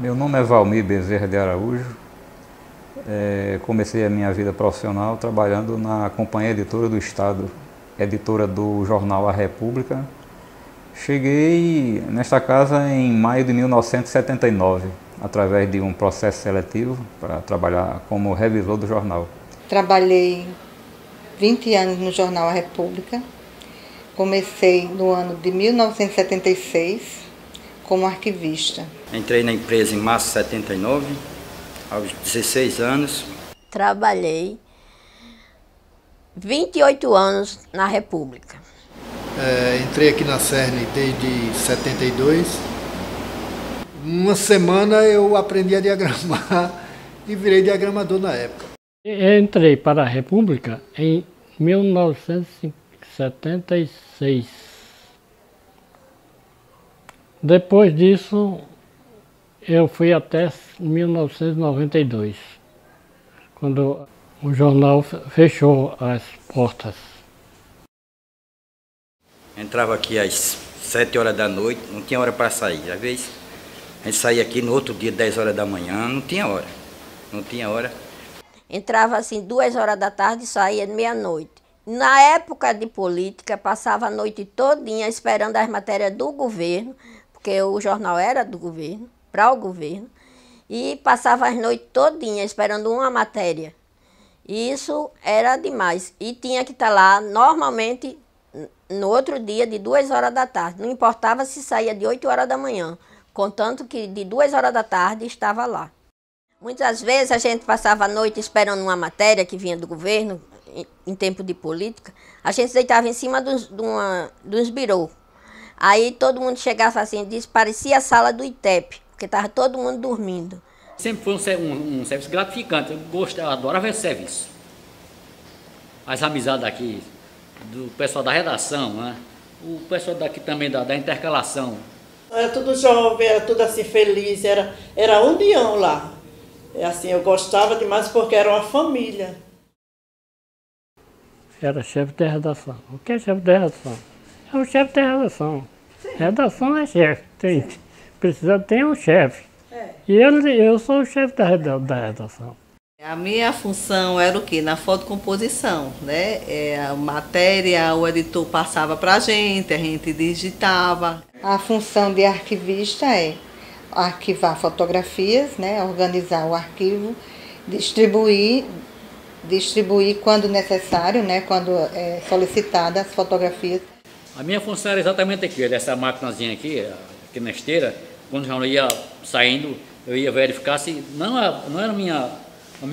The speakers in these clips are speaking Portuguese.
Meu nome é Valmir Bezerra de Araújo. Comecei a minha vida profissional trabalhando na Companhia Editora do Estado, editora do jornal A República. Cheguei nesta casa em maio de 1979, através de um processo seletivo para trabalhar como revisor do jornal. Trabalhei 20 anos no jornal A República. Comecei no ano de 1976 como arquivista. Entrei na empresa em março de 79, aos 16 anos. Trabalhei 28 anos na República. Entrei aqui na CERN desde 72. Uma semana eu aprendi a diagramar e virei diagramador na época. Eu entrei para a República em 1976. Depois disso, eu fui até 1992, quando o jornal fechou as portas. Entrava aqui às 7 horas da noite, não tinha hora para sair. Às vezes, a gente saía aqui no outro dia, 10 horas da manhã, não tinha hora. Não tinha hora. Entrava assim 2 horas da tarde e saía de meia-noite. Na época de política, passava a noite todinha esperando as matérias do governo, porque o jornal era do governo, para o governo, e passava as noites todinha esperando uma matéria. E isso era demais. E tinha que estar lá normalmente no outro dia de 2 horas da tarde. Não importava se saía de 8 horas da manhã, contanto que de 2 horas da tarde estava lá. Muitas vezes a gente passava a noite esperando uma matéria que vinha do governo, em tempo de política. A gente deitava em cima dos birôs. Aí todo mundo chegava assim, parecia a sala do ITEP, porque estava todo mundo dormindo. Sempre foi um serviço gratificante, eu adorava esse serviço. As amizades aqui, do pessoal da redação, né? O pessoal daqui também da intercalação. Era tudo jovem, era tudo assim feliz, era união lá. Assim, eu gostava demais porque era uma família. Era chefe de redação. O que é chefe de redação? É o chefe da redação. Sim. Redação é chefe. Precisa ter um chefe. E eu sou o chefe da redação. A minha função era o quê? Na fotocomposição, né? A matéria, o editor passava para a gente digitava. A função de arquivista é arquivar fotografias, né? Organizar o arquivo, distribuir quando necessário, né? Quando é solicitada as fotografias. A minha função era exatamente aquilo, essa maquinazinha aqui na esteira, quando o jornal ia saindo, eu ia verificar se não era a minha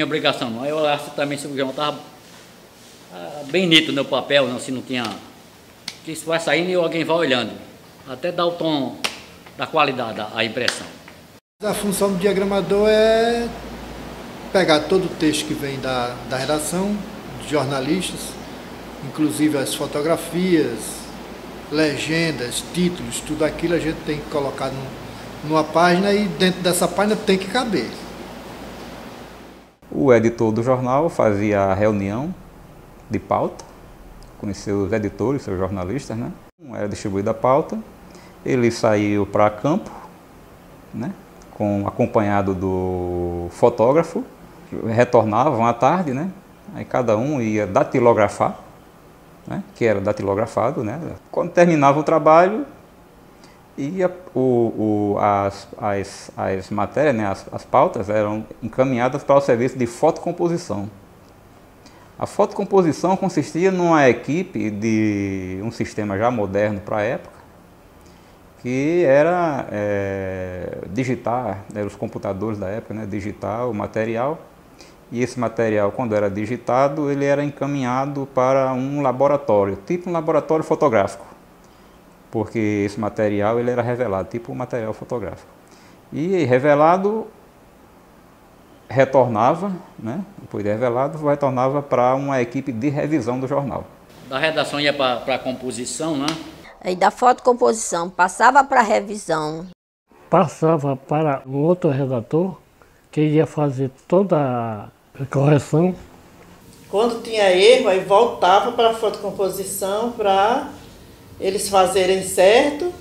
obrigação, não. Eu olhava também se o jornal estava bem nítido no papel, não, se não tinha. Que isso vai saindo e alguém vai olhando, até dar o tom da qualidade da impressão. A função do diagramador é pegar todo o texto que vem da redação, de jornalistas, inclusive as fotografias, legendas, títulos, tudo aquilo a gente tem que colocar numa página e dentro dessa página tem que caber. O editor do jornal fazia a reunião de pauta com seus editores, seus jornalistas, né? Era distribuída a pauta, ele saiu para campo, né? Acompanhado do fotógrafo, retornavam à tarde, né? Aí cada um ia datilografar, né? Que era datilografado, né? Quando terminava o trabalho, ia as matérias, né? As pautas eram encaminhadas para o serviço de fotocomposição. A fotocomposição consistia numa equipe de um sistema já moderno para a época, que era digitar, eram os computadores da época, né? Digitar o material. E esse material, quando era digitado, ele era encaminhado para um laboratório, tipo um laboratório fotográfico, porque esse material ele era revelado, tipo um material fotográfico. E revelado, retornava, né? Depois de revelado, retornava para uma equipe de revisão do jornal. Da redação ia para a composição, né? Aí da fotocomposição passava para a revisão. Passava para um outro redator que ia fazer toda a correção. Quando tinha erro, aí voltava para a fotocomposição para eles fazerem certo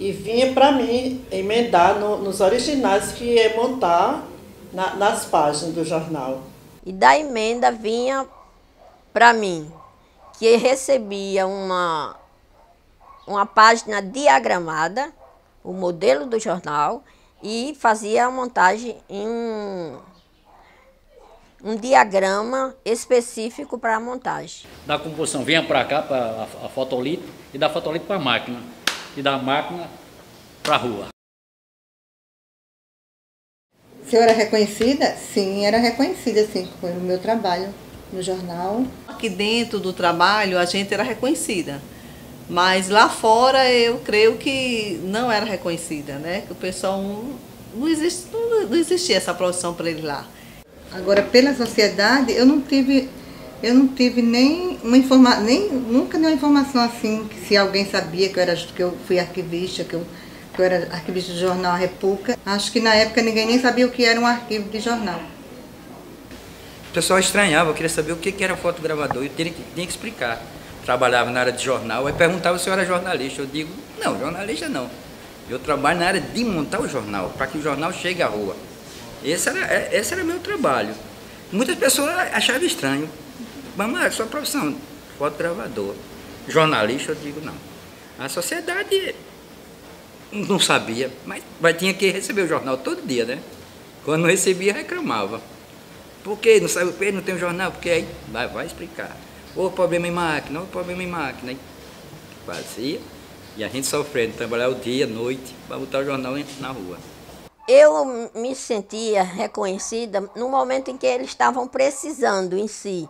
e vinha para mim emendar nos originais que ia montar nas páginas do jornal. E da emenda vinha para mim, que recebia uma página diagramada, o modelo do jornal, e fazia a montagem em um diagrama específico para a montagem. Da composição vinha para cá, para a fotolito, e da fotolito para a máquina, e da máquina para a rua. O senhor era reconhecida? Sim, era reconhecida, sim, foi o meu trabalho no jornal. Aqui dentro do trabalho a gente era reconhecida, mas lá fora eu creio que não era reconhecida, né? Que o pessoal não existia essa profissão para ele lá. Agora, pela sociedade, eu não tive nem uma informação, nunca dei uma informação assim, que se alguém sabia que eu fui arquivista, que eu era arquivista do jornal A República. Acho que na época ninguém nem sabia o que era um arquivo de jornal. O pessoal estranhava, eu queria saber o que era fotogravador, eu tinha que explicar. Trabalhava na área de jornal, aí perguntava se eu era jornalista. Eu digo, não, jornalista não. Eu trabalho na área de montar o jornal, para que o jornal chegue à rua. Esse era meu trabalho. Muitas pessoas achavam estranho. Mas é sua profissão, fotogravador. Jornalista, eu digo não. A sociedade não sabia, mas tinha que receber o jornal todo dia, né? Quando não recebia, reclamava. Por quê? Não sabe o quê? Não tem um jornal? Porque aí vai explicar. Ou problema em máquina, ou problema em máquina. Aí fazia, e a gente sofrendo, trabalhar o dia, noite, para botar o jornal na rua. Eu me sentia reconhecida no momento em que eles estavam precisando em si,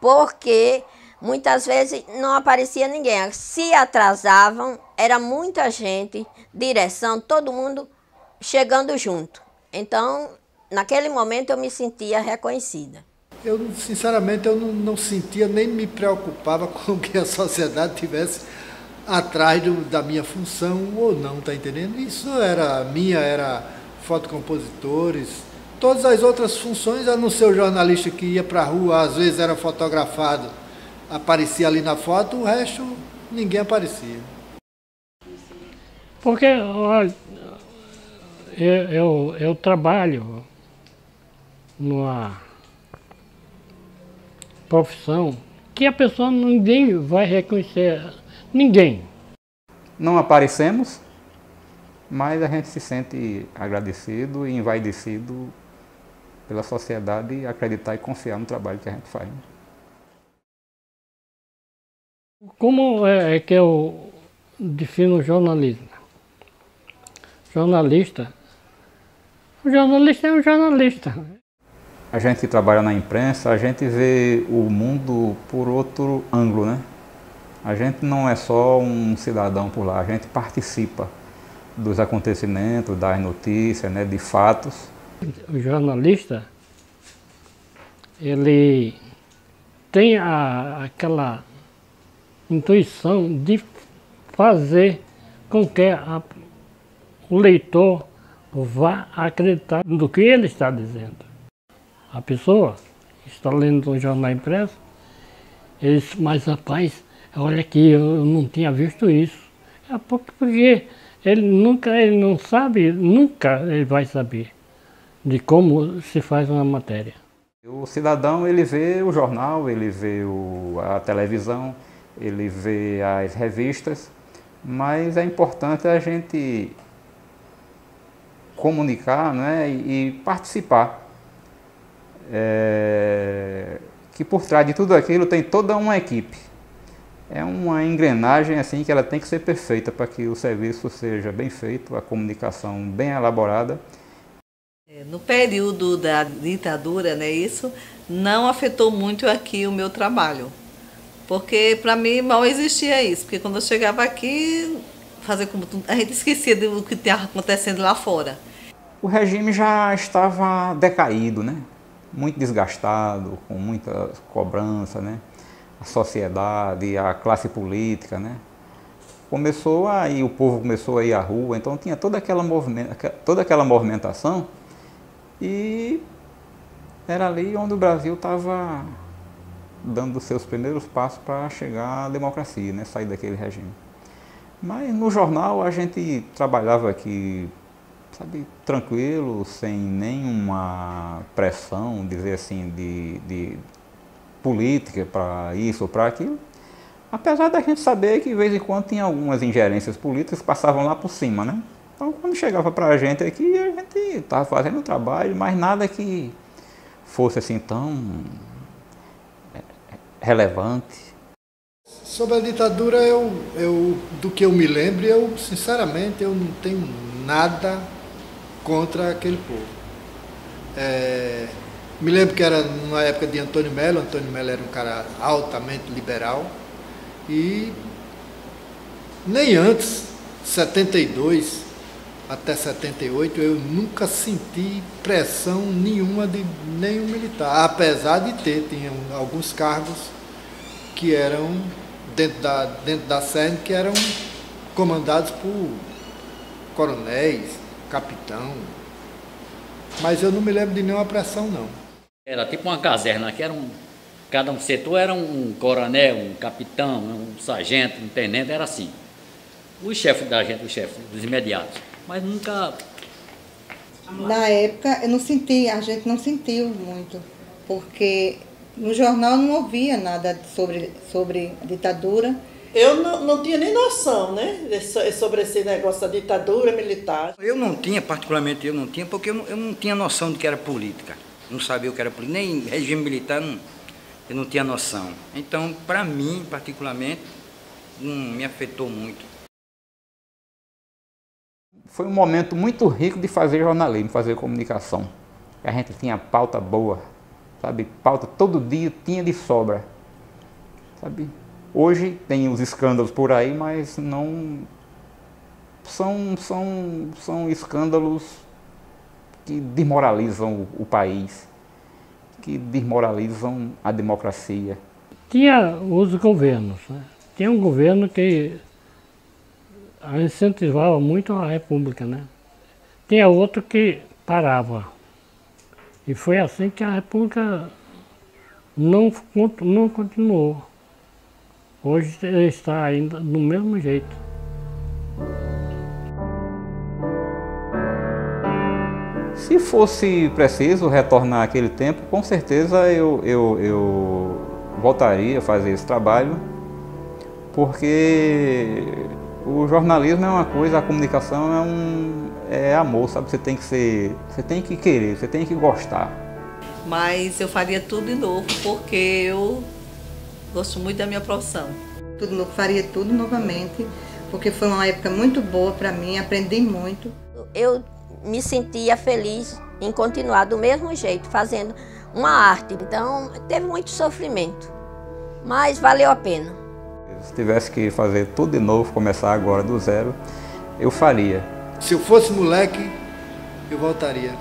porque muitas vezes não aparecia ninguém. Se atrasavam, era muita gente, direção, todo mundo chegando junto. Então, naquele momento eu me sentia reconhecida. Eu, sinceramente, eu não sentia, nem me preocupava com que a sociedade tivesse atrás da minha função ou não, tá entendendo? Isso era fotocompositores, todas as outras funções, a não ser o jornalista que ia para a rua, às vezes era fotografado, aparecia ali na foto, o resto ninguém aparecia. Porque, olha, eu trabalho numa profissão que a pessoa ninguém vai reconhecer, ninguém. Não aparecemos, mas a gente se sente agradecido e envaidecido pela sociedade acreditar e confiar no trabalho que a gente faz. Como é que eu defino o jornalismo? O jornalista é um jornalista. A gente que trabalha na imprensa, a gente vê o mundo por outro ângulo, né? A gente não é só um cidadão por lá, a gente participa dos acontecimentos, das notícias, né, de fatos. O jornalista, ele tem aquela intuição de fazer com que o leitor vá acreditar no que ele está dizendo. A pessoa que está lendo um jornal impresso, ele diz, mas rapaz, olha aqui, eu não tinha visto isso. É porque ele não sabe, nunca ele vai saber de como se faz uma matéria. O cidadão, ele vê o jornal, ele vê a televisão, ele vê as revistas, mas é importante a gente comunicar, né, e participar. Que por trás de tudo aquilo tem toda uma equipe. É uma engrenagem assim que ela tem que ser perfeita para que o serviço seja bem feito, a comunicação bem elaborada. No período da ditadura, né, isso não afetou muito aqui o meu trabalho, porque para mim mal existia isso, porque quando eu chegava aqui, a gente esquecia do que estava acontecendo lá fora. O regime já estava decaído, né? Muito desgastado, com muita cobrança, né? A sociedade, a classe política, né? O povo começou a ir à rua, então tinha toda aquela movimentação e era ali onde o Brasil estava dando os seus primeiros passos para chegar à democracia, né? Sair daquele regime. Mas no jornal a gente trabalhava aqui, sabe, tranquilo, sem nenhuma pressão, dizer assim, de política para isso ou para aquilo. Apesar da gente saber que de vez em quando tinha algumas ingerências políticas que passavam lá por cima, né? Então quando chegava para a gente aqui, a gente estava fazendo o trabalho, mas nada que fosse assim tão relevante. Sobre a ditadura, do que eu me lembro, sinceramente, eu não tenho nada contra aquele povo. Me lembro que era na época de Antônio Melo. Antônio Melo era um cara altamente liberal. E nem antes, 72 até 78, eu nunca senti pressão nenhuma de nenhum militar. Apesar de tinha alguns cargos que eram dentro da SERN, que eram comandados por coronéis, capitão. Mas eu não me lembro de nenhuma pressão, não. Era tipo uma caserna, que cada um setor era um coronel, um capitão, um sargento, um tenente, era assim. O chefe da gente, o chefe dos imediatos. Mas nunca... Na época eu não senti, a gente não sentiu muito, porque no jornal não ouvia nada sobre a ditadura. Eu não tinha nem noção, né, sobre esse negócio da ditadura militar. Eu não tinha, particularmente eu não tinha, porque eu não tinha noção de que era política. Não sabia o que era política, nem regime militar, eu não tinha noção. Então, para mim, particularmente, não me afetou muito. Foi um momento muito rico de fazer jornalismo, fazer comunicação. A gente tinha pauta boa, sabe? Pauta todo dia tinha de sobra, sabe? Hoje tem os escândalos por aí, mas não são escândalos que desmoralizam o país, que desmoralizam a democracia. Tinha os governos, né? Tinha um governo que incentivava muito a República, né? Tinha outro que parava. E foi assim que a República não continuou. Hoje está ainda do mesmo jeito. Se fosse preciso retornar àquele tempo, com certeza eu voltaria a fazer esse trabalho, porque o jornalismo é uma coisa, a comunicação é amor, sabe? Você tem que querer, você tem que gostar. Mas eu faria tudo de novo, porque eu gosto muito da minha profissão. Faria tudo novamente, porque foi uma época muito boa para mim, aprendi muito. Eu me sentia feliz em continuar do mesmo jeito, fazendo uma arte. Então, teve muito sofrimento, mas valeu a pena. Se tivesse que fazer tudo de novo, começar agora do zero, eu faria. Se eu fosse moleque, eu voltaria.